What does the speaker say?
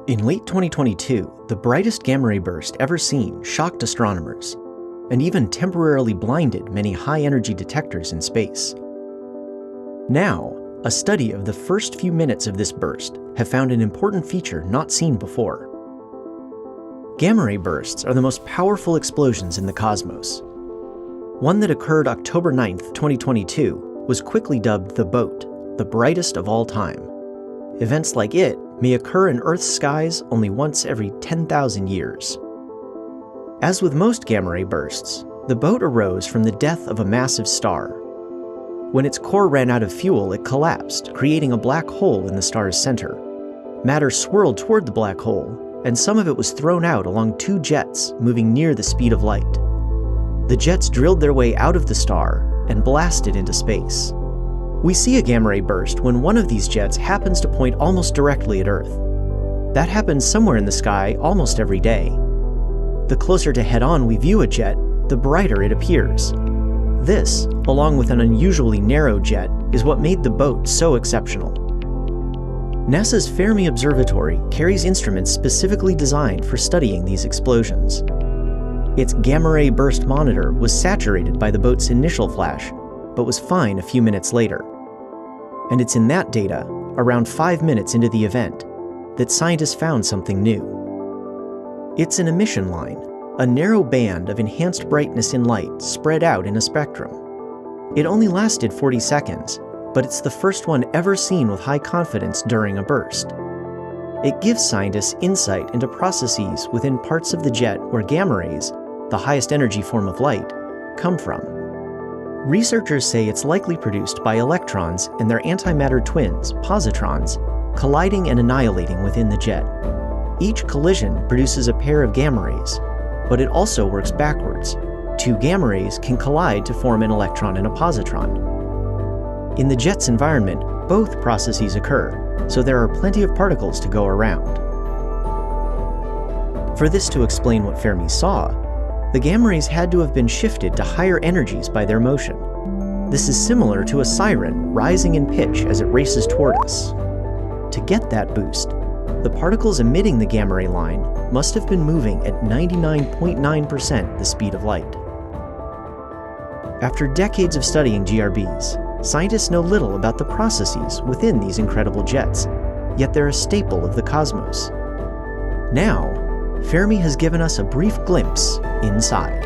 In late 2022, the brightest gamma-ray burst ever seen shocked astronomers, and even temporarily blinded many high-energy detectors in space. Now, a study of the first few minutes of this burst have found an important feature not seen before. Gamma-ray bursts are the most powerful explosions in the cosmos. One that occurred October 9, 2022, was quickly dubbed the BOAT, the brightest of all time. Events like it may occur in Earth's skies only once every 10,000 years. As with most gamma-ray bursts, the BOAT arose from the death of a massive star. When its core ran out of fuel, it collapsed, creating a black hole in the star's center. Matter swirled toward the black hole, and some of it was thrown out along two jets moving near the speed of light. The jets drilled their way out of the star and blasted into space. We see a gamma-ray burst when one of these jets happens to point almost directly at Earth. That happens somewhere in the sky almost every day. The closer to head-on we view a jet, the brighter it appears. This, along with an unusually narrow jet, is what made the BOAT so exceptional. NASA's Fermi Observatory carries instruments specifically designed for studying these explosions. Its gamma-ray burst monitor was saturated by the BOAT's initial flash, but was fine a few minutes later. And it's in that data, around 5 minutes into the event, that scientists found something new. It's an emission line, a narrow band of enhanced brightness in light spread out in a spectrum. It only lasted 40 seconds, but it's the first one ever seen with high confidence during a burst. It gives scientists insight into processes within parts of the jet where gamma rays, the highest energy form of light, come from. Researchers say it's likely produced by electrons and their antimatter twins, positrons, colliding and annihilating within the jet. Each collision produces a pair of gamma rays, but it also works backwards. Two gamma rays can collide to form an electron and a positron. In the jet's environment, both processes occur, so there are plenty of particles to go around. For this to explain what Fermi saw, the gamma rays had to have been shifted to higher energies by their motion. This is similar to a siren rising in pitch as it races toward us. To get that boost, the particles emitting the gamma ray line must have been moving at 99.9% the speed of light. After decades of studying GRBs, scientists know little about the processes within these incredible jets, yet they're a staple of the cosmos. Now, Fermi has given us a brief glimpse inside.